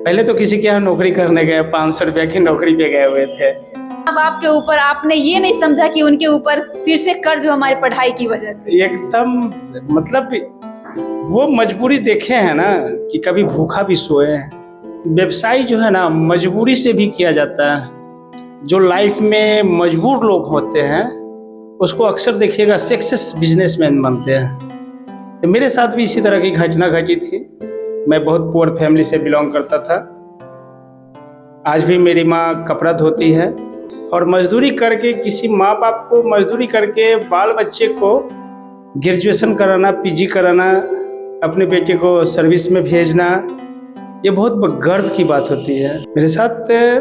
पहले तो किसी के यहाँ नौकरी करने गए, 500 रुपया की नौकरी पे गए हुए थे। अब आपके ऊपर आपने ये नहीं समझा कि उनके ऊपर फिर से कर्ज हो हमारी पढ़ाई की वजह से। एकदम मतलब वो मजबूरी देखे हैं ना कि कभी भूखा भी सोए हैं। व्यवसाय जो है ना मजबूरी से भी किया जाता है। जो लाइफ में मजबूर लोग होते हैं उसको अक्सर देखिएगा सक्सेस बिजनेसमैन बनते हैं। तो मेरे साथ भी इसी तरह की घटना घटी थी। मैं बहुत पुअर फैमिली से बिलोंग करता था। आज भी मेरी माँ कपड़ा धोती है और मजदूरी करके किसी माँ बाप को मजदूरी करके बाल बच्चे को ग्रेजुएशन कराना, पीजी कराना, अपने बेटे को सर्विस में भेजना, ये बहुत गर्व की बात होती है। मेरे साथ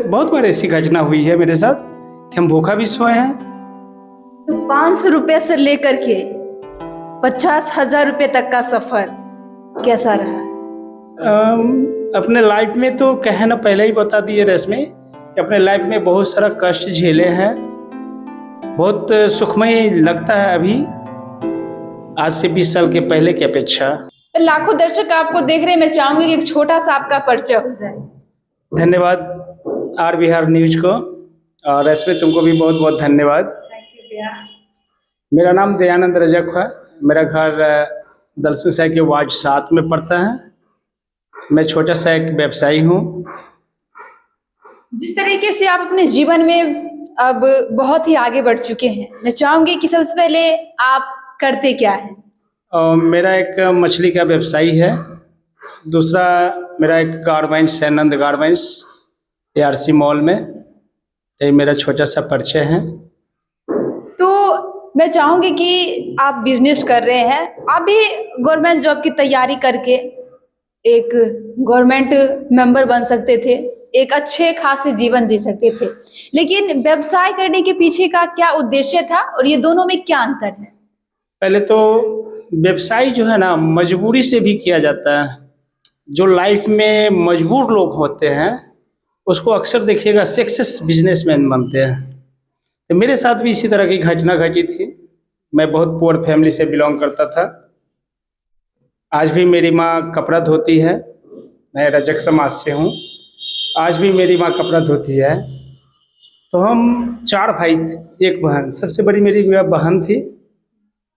बहुत बार ऐसी घटना हुई है मेरे साथ कि हम भूखा भी सोए हैं। तो 500 रुपये से लेकर के 50,000 रुपये तक का सफर कैसा रहा? अपने लाइफ में तो कहे ना पहले ही बता दिए रश्मि कि अपने लाइफ में बहुत सारा कष्ट झेले हैं। बहुत सुखमय लगता है अभी, आज से 20 साल के पहले की अपेक्षा। लाखों दर्शक आपको देख रहे हैं, मैं चाहूंगी कि एक छोटा सा आपका परिचय हो जाए। धन्यवाद आर बिहार न्यूज को, और रश्मि तुमको भी बहुत बहुत धन्यवाद। मेरा नाम दयानंद रजक है। मेरा घर दलसिंह साई के वार्ड 7 में पड़ता है। मैं छोटा सा एक व्यवसायी हूँ। जिस तरीके से आप अपने जीवन में अब बहुत ही आगे बढ़ चुके हैं, मैं चाहूंगी कि सबसे पहले आप करते क्या हैं? मेरा एक मछली का व्यवसायी है। दूसरा मेरा एक गारमेंट्स है, नंद गारमेंट्स, ARC मॉल में। ये मेरा छोटा सा परिचय है। तो मैं चाहूंगी कि आप बिजनेस कर रहे हैं, आप भी गवर्नमेंट जॉब की तैयारी करके एक गवर्नमेंट मेंबर बन सकते थे, एक अच्छे खासे जीवन जी सकते थे, लेकिन व्यवसाय करने के पीछे का क्या उद्देश्य था और ये दोनों में क्या अंतर है? पहले तो व्यवसाय जो है ना मजबूरी से भी किया जाता है। जो लाइफ में मजबूर लोग होते हैं उसको अक्सर देखिएगा सक्सेस बिजनेसमैन बनते हैं। तो मेरे साथ भी इसी तरह की घटना घटी थी। मैं बहुत पुअर फैमिली से बिलोंग करता था। आज भी मेरी माँ कपड़ा धोती है। मैं रजक समाज से हूँ। आज भी मेरी माँ कपड़ा धोती है। तो हम 4 भाई, 1 बहन, सबसे बड़ी मेरी बहन थी।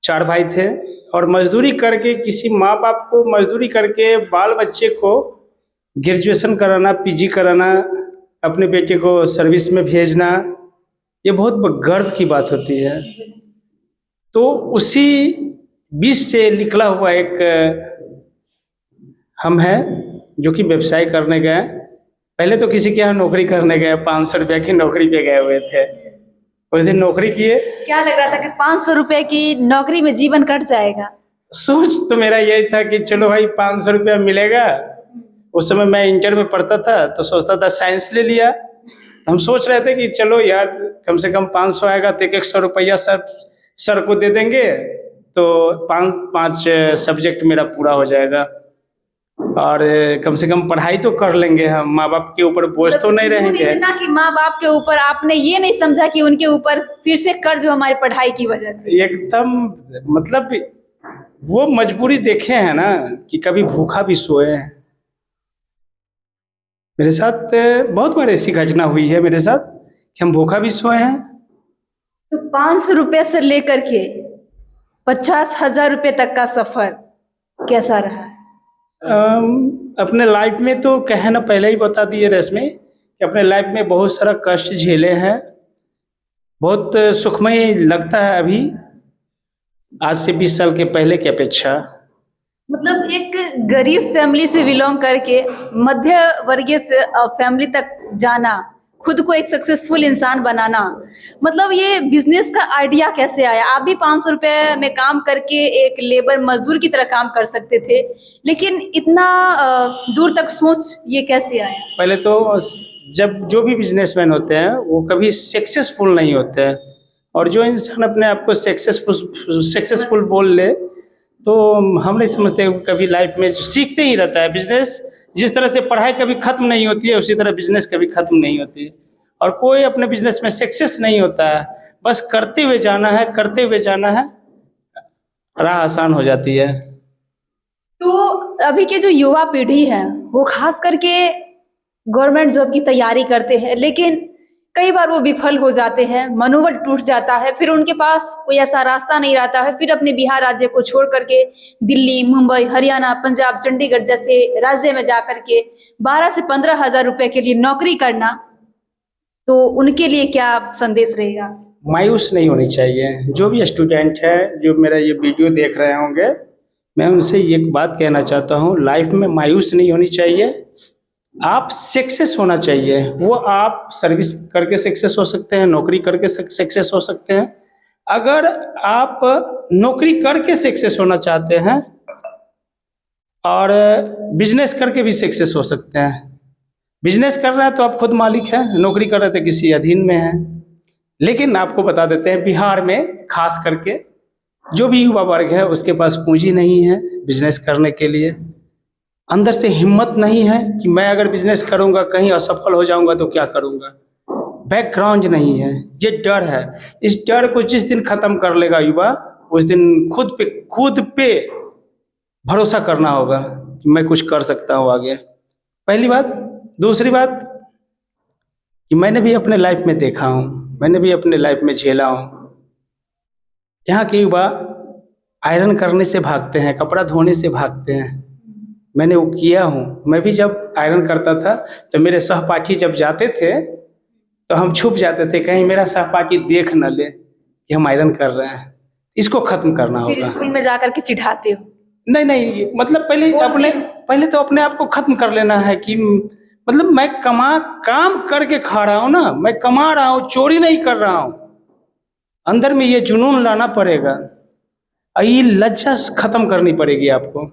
4 भाई थे और मजदूरी करके किसी माँ बाप को मजदूरी करके बाल बच्चे को ग्रेजुएशन कराना, पीजी कराना, अपने बेटे को सर्विस में भेजना, ये बहुत गर्व की बात होती है। तो उसी बीच से निकला हुआ एक हम हैं जो कि व्यवसाय करने गए। पहले तो किसी के यहाँ नौकरी करने गए, 500 रुपया की नौकरी पे गए हुए थे। उस दिन नौकरी किए। क्या लग रहा था कि 500 रुपये की नौकरी में जीवन कट जाएगा? सोच तो मेरा यही था कि चलो भाई 500 रुपया मिलेगा। उस समय मैं इंटर में पढ़ता था तो सोचता था साइंस ले लिया। हम सोच रहे थे कि चलो यार कम से कम 500 आएगा तो 100 रुपया सर को दे देंगे तो 5 सब्जेक्ट मेरा पूरा हो जाएगा और कम से कम पढ़ाई तो कर लेंगे, हम माँ बाप के ऊपर बोझ तो नहीं रहेंगे। इतना कि माँ बाप के ऊपर आपने ये नहीं समझा कि उनके ऊपर फिर से कर्ज हो हमारी पढ़ाई की वजह से। एकदम मतलब वो मजबूरी देखे हैं ना कि कभी भूखा भी सोए हैं। मेरे साथ बहुत बार ऐसी घटना हुई है मेरे साथ कि हम भूखा भी सोए हैं। तो 500 रुपये से लेकर के 50,000 रुपये तक का सफर कैसा रहा? अपने लाइफ में तो कहे ना पहले ही बता दिए रश्मि कि अपने लाइफ में बहुत सारा कष्ट झेले हैं। बहुत सुखमय लगता है अभी, आज से 20 साल के पहले की अपेक्षा। मतलब एक गरीब फैमिली से बिलोंग करके मध्य वर्गीय फैमिली तक जाना, खुद को एक सक्सेसफुल इंसान बनाना, मतलब ये बिजनेस का आइडिया कैसे आया? आप भी 500 रुपये में काम करके एक लेबर मजदूर की तरह काम कर सकते थे, लेकिन इतना दूर तक सोच ये कैसे आया? पहले तो जब जो भी बिजनेसमैन होते हैं वो कभी सक्सेसफुल नहीं होते हैं, और जो इंसान अपने आप को सक्सेसफुल बोल ले तो हम नहीं समझते कभी लाइफ में सीखते ही रहता है। बिजनेस जिस तरह से पढ़ाई कभी ख़त्म नहीं होती है उसी तरह बिजनेस कभी ख़त्म नहीं होती है, और कोई अपने बिजनेस में सक्सेस नहीं होता है। बस करते हुए जाना है, करते हुए जाना है, राह आसान हो जाती है। तो अभी के जो युवा पीढ़ी है वो खास करके गवर्नमेंट जॉब की तैयारी करते हैं, लेकिन कई बार वो विफल हो जाते हैं, मनोबल टूट जाता है, फिर उनके पास कोई ऐसा रास्ता नहीं रहता है, फिर अपने बिहार राज्य को छोड़ करके दिल्ली, मुंबई, हरियाणा, पंजाब, चंडीगढ़ जैसे राज्य में जा करके 12 से 15 हजार रुपए के लिए नौकरी करना, तो उनके लिए क्या संदेश रहेगा? मायूस नहीं होनी चाहिए। जो भी स्टूडेंट है जो मेरा ये वीडियो देख रहे होंगे, मैं उनसे एक बात कहना चाहता हूँ, लाइफ में मायूस नहीं होनी चाहिए। आप सक्सेस होना चाहिए। वो आप सर्विस करके सक्सेस हो सकते हैं, नौकरी करके सक्सेस हो सकते हैं। अगर आप नौकरी करके सक्सेस होना चाहते हैं और बिजनेस करके भी सक्सेस हो सकते हैं। बिजनेस कर रहे हैं तो आप खुद मालिक हैं, नौकरी कर रहे थे किसी अधीन में हैं। लेकिन आपको बता देते हैं, बिहार में खास करके जो भी युवा वर्ग है उसके पास पूंजी नहीं है बिजनेस करने के लिए। अंदर से हिम्मत नहीं है कि मैं अगर बिजनेस करूंगा कहीं असफल हो जाऊंगा तो क्या करूंगा। बैकग्राउंड नहीं है, ये डर है। इस डर को जिस दिन खत्म कर लेगा युवा, उस दिन खुद पे भरोसा करना होगा कि मैं कुछ कर सकता हूँ आगे। पहली बात। दूसरी बात कि मैंने भी अपने लाइफ में देखा हूँ, मैंने भी अपने लाइफ में झेला हूँ। यहाँ के युवा आयरन करने से भागते हैं, कपड़ा धोने से भागते हैं। मैंने वो किया हूँ। मैं भी जब आयरन करता था तो मेरे सहपाठी जब जाते थे तो हम छुप जाते थे, कहीं मेरा सहपाठी देख न ले कि हम आयरन कर रहे हैं। इसको खत्म करना फिर होगा। स्कूल में जाकर के चिढ़ाते हो? नहीं, मतलब पहले तो अपने आप को खत्म कर लेना है कि मतलब मैं काम करके खा रहा हूँ ना, मैं कमा रहा हूँ, चोरी नहीं कर रहा हूँ। अंदर में ये जुनून लाना पड़ेगा, ये लज्जा खत्म करनी पड़ेगी आपको।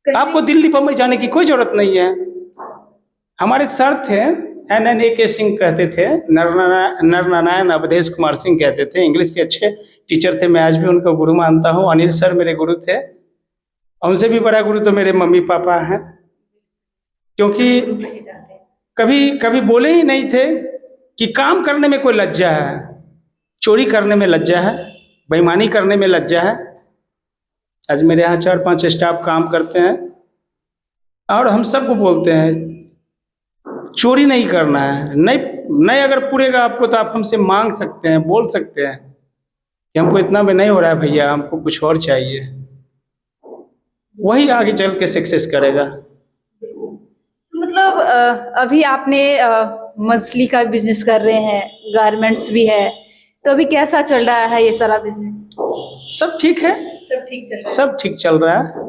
आपको दिल्ली बम्बई जाने की कोई जरूरत नहीं है। हमारे सर थे NNA सिंह कहते थे, नरनारायण अवधेश कुमार सिंह कहते थे, इंग्लिश के अच्छे टीचर थे। मैं आज भी उनको गुरु मानता हूँ। अनिल सर मेरे गुरु थे, उनसे भी बड़ा गुरु तो मेरे मम्मी पापा हैं। क्योंकि कभी बोले ही नहीं थे कि काम करने में कोई लज्जा है, चोरी करने में लज्जा है, बेईमानी करने में लज्जा है। आज मेरे यहाँ 4-5 स्टाफ काम करते हैं और हम सबको बोलते हैं चोरी नहीं करना है। नहीं अगर पूरेगा आपको तो आप हमसे मांग सकते हैं, बोल सकते हैं कि हमको इतना में नहीं हो रहा है भैया, हमको कुछ और चाहिए। वही आगे चल के सक्सेस करेगा। मतलब अभी आपने मछली का बिजनेस कर रहे हैं, गारमेंट्स भी है, तो अभी कैसा चल रहा है ये सारा बिजनेस? सब ठीक है, सब ठीक चल रहा है।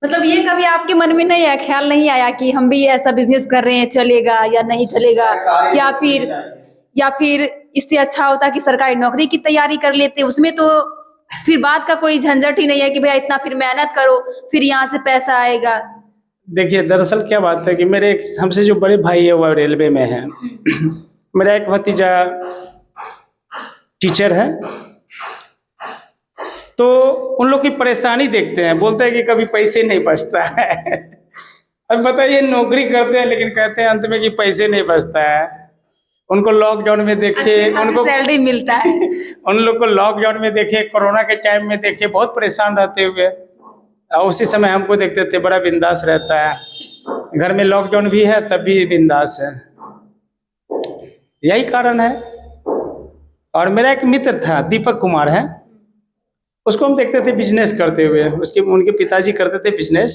मतलब ये कभी आपके मन में नहीं आया, ख्याल नहीं आया कि हम भी ऐसा बिजनेस कर रहे हैं, चलेगा या नहीं चलेगा, या फिर इससे अच्छा होता कि सरकारी नौकरी की तैयारी कर लेते, उसमें तो फिर बात का कोई झंझट ही नहीं है कि भैया इतना फिर मेहनत करो फिर यहाँ से पैसा आएगा। देखिए, दरअसल क्या बात है कि मेरे हमसे जो बड़े भाई है वो रेलवे में है। मेरा एक भतीजा टीचर है, तो उन लोग की परेशानी देखते हैं, बोलते हैं कि कभी पैसे नहीं बचता है। अब बताइए, नौकरी करते हैं लेकिन कहते हैं अंत में कि पैसे नहीं बचता है। उनको लॉकडाउन में देखे, उनको सैलरी मिलता है। उन लोग को लॉकडाउन में देखे, कोरोना के टाइम में देखे, बहुत परेशान रहते हुए, और उसी समय हमको देखते थे बड़ा बिंदास रहता है। घर में लॉकडाउन भी है तब भी बिंदास है। यही कारण है। और मेरा एक मित्र था, दीपक कुमार है, उसको हम देखते थे बिजनेस करते हुए। उनके पिताजी करते थे बिजनेस।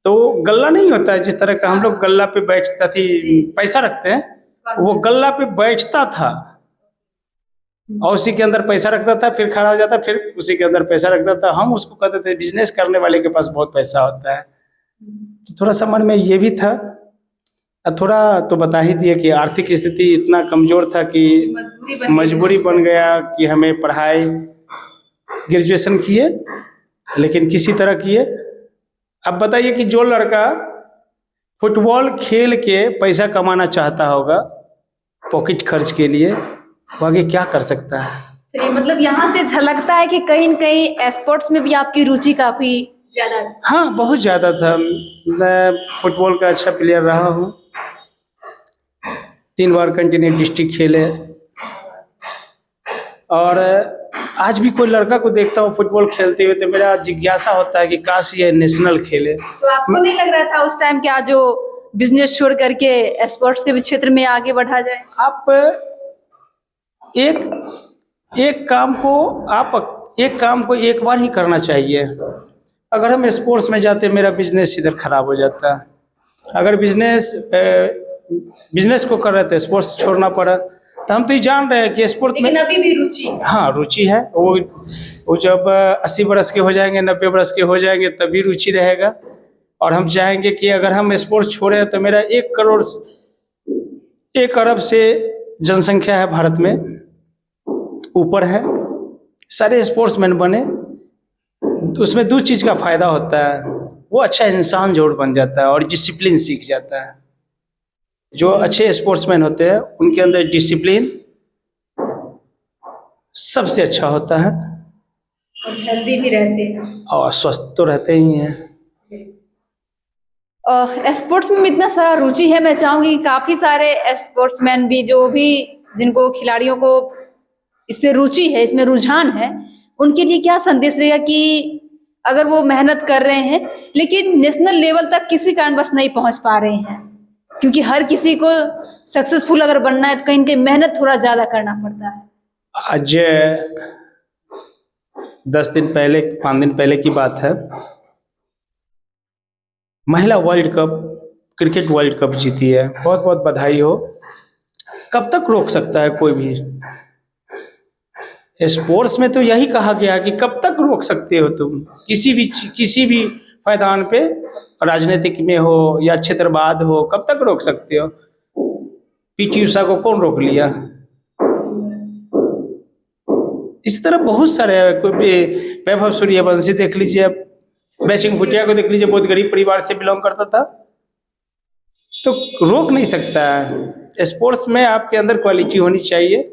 तो गल्ला नहीं होता है जिस तरह का हम लोग गल्ला पे बैठता थी, पैसा रखते हैं, वो गल्ला पे बैठता था और उसी के अंदर पैसा रखता था, फिर खड़ा हो जाता, फिर उसी के अंदर पैसा रखता था। हम उसको कहते थे बिजनेस करने वाले के पास बहुत पैसा होता है। तो थोड़ा सा मन में ये भी था। थोड़ा तो बता ही दिया कि आर्थिक स्थिति इतना कमजोर था कि मजबूरी बन गया कि हमें पढ़ाई, ग्रेजुएशन किए लेकिन किसी तरह किए। अब बताइए कि जो लड़का फुटबॉल खेल के पैसा कमाना चाहता होगा पॉकेट खर्च के लिए, वो आगे क्या कर सकता है? चलिए, मतलब यहाँ से झलकता है कि कहीं न कहीं स्पोर्ट्स में भी आपकी रुचि काफी ज्यादा है। हाँ, बहुत ज़्यादा था। मैं फुटबॉल का अच्छा प्लेयर रहा हूँ, 3 बार कंटिन्यू डिस्ट्रिक्ट खेले। और आज भी कोई लड़का को देखता हूँ फुटबॉल खेलते हुए तो मेरा जिज्ञासा होता है कि काश ये नेशनल खेले। तो आपको नहीं लग रहा था उस टाइम क्या जो बिजनेस छोड़ करके स्पोर्ट्स के भी क्षेत्र में आगे बढ़ा जाए? आप एक काम को एक बार ही करना चाहिए। अगर हम स्पोर्ट्स में जाते, मेरा बिजनेस इधर खराब हो जाता है। अगर बिजनेस को कर रहे थे, स्पोर्ट्स छोड़ना पड़ा, तो हम तो ये जान रहे हैं कि स्पोर्ट्स में लेकिन अभी भी रुचि है। हाँ रुचि है। वो जब 80 बरस के हो जाएंगे, 90 बरस के हो जाएंगे, तभी रुचि रहेगा। और हम चाहेंगे कि अगर हम स्पोर्ट्स छोड़े तो मेरा 1 अरब से जनसंख्या है भारत में, ऊपर है, सारे स्पोर्ट्समैन बने, तो उसमें 2 चीज़ का फ़ायदा होता है। वो अच्छा इंसान जोड़ बन जाता है और डिसिप्लिन सीख जाता है। जो अच्छे स्पोर्ट्समैन होते हैं उनके अंदर डिसिप्लिन सबसे अच्छा होता है और हेल्दी भी रहते हैं। और स्वस्थ तो रहते ही हैं। स्पोर्ट्स में इतना सारा रुचि है, मैं चाहूँगी कि काफ़ी सारे स्पोर्ट्समैन भी जिनको खिलाड़ियों को इससे रुचि है, इसमें रुझान है, उनके लिए क्या संदेश रहेगा कि अगर वो मेहनत कर रहे हैं लेकिन नेशनल लेवल तक किसी कारणवश नहीं पहुंच पा रहे हैं, क्योंकि हर किसी को सक्सेसफुल अगर बनना है तो कहीं न कहीं मेहनत थोड़ा ज़्यादा करना पड़ता है। आज 5 दिन पहले की बात है, महिला world cup, cricket world cup जीती है। बहुत बहुत बधाई हो। कब तक रोक सकता है कोई भी? स्पोर्ट्स में तो यही कहा गया कि कब तक रोक सकते हो तुम किसी भी मैदान पे, राजनीतिक में हो या क्षेत्रवाद हो, कब तक रोक सकते हो? पीटी उषा को कौन रोक लिया? इस तरह बहुत सारे, वैभव सूर्यवंशी देख लीजिए, बैचिंग भुटिया को देख लीजिए, बहुत गरीब परिवार से बिलोंग करता था, तो रोक नहीं सकता है। स्पोर्ट्स में आपके अंदर क्वालिटी होनी चाहिए,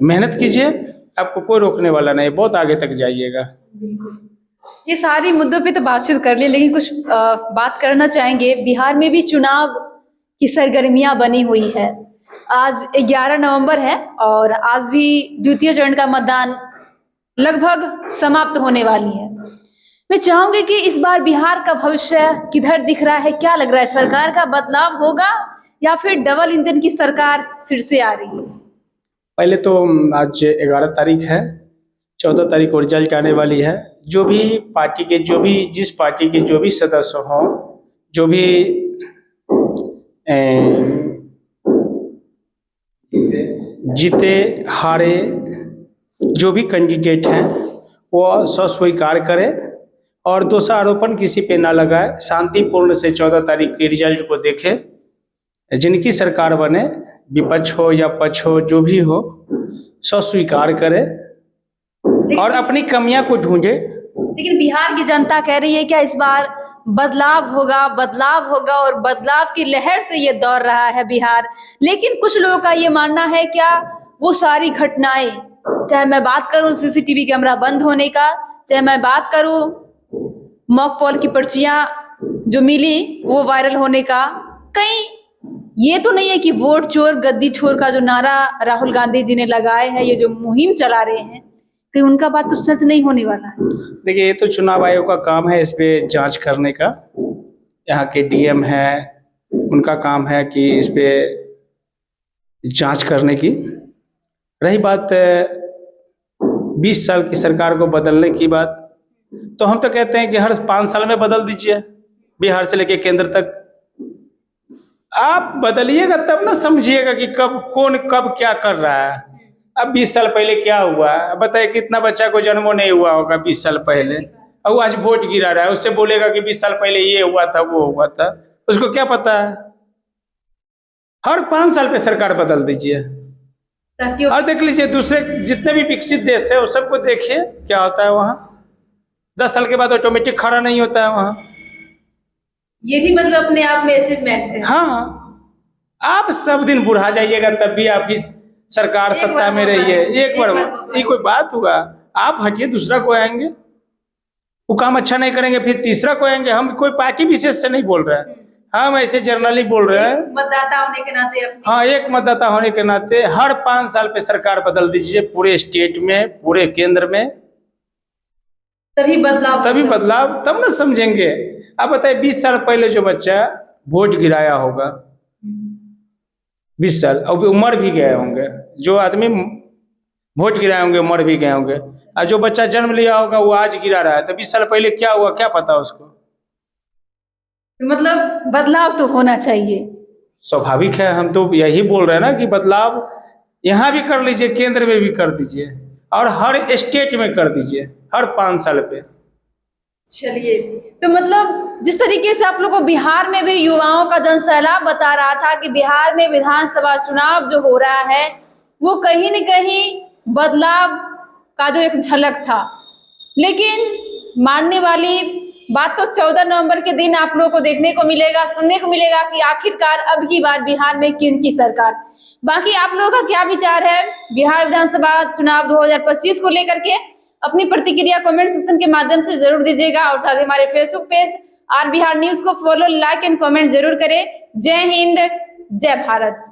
मेहनत कीजिए, आपको कोई रोकने वाला नहीं, बहुत आगे तक जाइएगा। ये सारी मुद्दों पे तो बातचीत कर ली, लेकिन कुछ बात करना चाहेंगे। बिहार में भी चुनाव की सरगर्मियां बनी हुई है। आज 11 नवंबर है और आज भी द्वितीय चरण का मतदान लगभग समाप्त होने वाली है। मैं चाहूंगी कि इस बार बिहार का भविष्य किधर दिख रहा है? क्या लग रहा है, सरकार का बदलाव होगा या फिर डबल इंजन की सरकार फिर से आ रही है? पहले तो आज 11 तारीख है, 14 तारीख को रिजल्ट आने वाली है। जिस पार्टी के जो भी सदस्य हों, जो भी जीते हारे जो भी कैंडिडेट हैं, वो स्वीकार करें और दोषारोपण किसी पे ना लगाए। शांतिपूर्ण से 14 तारीख के रिजल्ट को देखें, जिनकी सरकार बने, विपक्ष हो या पक्ष हो, जो भी हो, स्वीकार करे और अपनी कमियां को ढूंढे। लेकिन बिहार की जनता कह रही है क्या इस बार बदलाव होगा और बदलाव की लहर से ये दौड़ रहा है बिहार। लेकिन कुछ लोगों का ये मानना है क्या वो सारी घटनाएं, चाहे मैं बात करूं सीसीटीवी कैमरा बंद होने का, चाहे मैं बात करूं मॉक पोल की पर्चियां जो मिली वो वायरल होने का, कहीं ये तो नहीं है कि वोट चोर गद्दी चोर का जो नारा राहुल गांधी जी ने लगाए हैं, ये जो मुहिम चला रहे हैं, कहीं उनका बात तो सच नहीं होने वाला है? देखिए, ये तो चुनाव आयोग का काम है इस पे जांच करने का। यहाँ के डीएम है, उनका काम है कि इस पे जांच करने की। रही बात 20 साल की सरकार को बदलने की बात, तो हम तो कहते हैं कि हर 5 साल में बदल दीजिए, बिहार से लेके केंद्र तक। आप बदलिएगा तब ना समझिएगा कि कब क्या कर रहा है। अब 20 साल पहले क्या हुआ, बताइए, कितना बच्चा को जन्मों नहीं हुआ होगा 20 साल पहले, और आज वोट गिरा रहा है, उससे बोलेगा कि 20 साल पहले ये हुआ था वो हुआ था, उसको क्या पता है? हर 5 साल पे सरकार बदल दीजिए और देख लीजिए दूसरे जितने भी विकसित देश है वो सबको देखिए क्या होता है वहाँ। 10 साल के बाद ऑटोमेटिक खड़ा नहीं होता है वहाँ। ये भी मतलब अपने आप में अचीवमेंट है। हाँ, आप सब दिन बुढ़ा जाइएगा तब भी आप इस सरकार सत्ता में रहिए। एक बार ये कोई बात हुआ? आप हटिए, दूसरा कोई आएंगे, वो काम अच्छा नहीं करेंगे, फिर तीसरा कोई आएंगे। हम कोई पार्टी विशेष से नहीं बोल रहे हैं, हम ऐसे जनरली बोल रहे हैं, मतदाता होने के नाते हाँ, एक मतदाता होने के नाते हर 5 साल पे सरकार बदल दीजिए, पूरे स्टेट में, पूरे केंद्र में, तभी बदलाव तब ना समझेंगे। आप बताइए, 20 साल पहले जो बच्चा वोट गिराया होगा 20 साल, अब उमर भी गए होंगे, जो आदमी वोट गिराए होंगे मर भी गए होंगे, और जो बच्चा जन्म लिया होगा वो आज गिरा रहा है, तो 20 साल पहले क्या हुआ क्या पता उसको। मतलब बदलाव तो होना चाहिए। स्वाभाविक है, हम तो यही बोल रहे हैं ना कि बदलाव यहाँ भी कर लीजिए, केंद्र में भी कर दीजिए, और हर स्टेट में कर दीजिए, हर 5 साल पे। चलिए, तो मतलब जिस तरीके से आप लोगों को बिहार में भी युवाओं का जनसैलाब बता रहा था कि बिहार में विधानसभा चुनाव जो हो रहा है वो कहीं न कहीं बदलाव का जो एक झलक था, लेकिन मानने वाली बात तो 14 नवंबर के दिन आप लोगों को देखने को मिलेगा, सुनने को मिलेगा कि आखिरकार अब की बार बिहार में किनकी सरकार। बाकी आप लोगों का क्या विचार है बिहार विधानसभा चुनाव 2025 को लेकर के? अपनी प्रतिक्रिया कमेंट सेक्शन के माध्यम से जरूर दीजिएगा, और साथ ही हमारे Facebook page R Bihar news को फॉलो, लाइक एंड कमेंट जरूर करें। जय हिंद, जय भारत।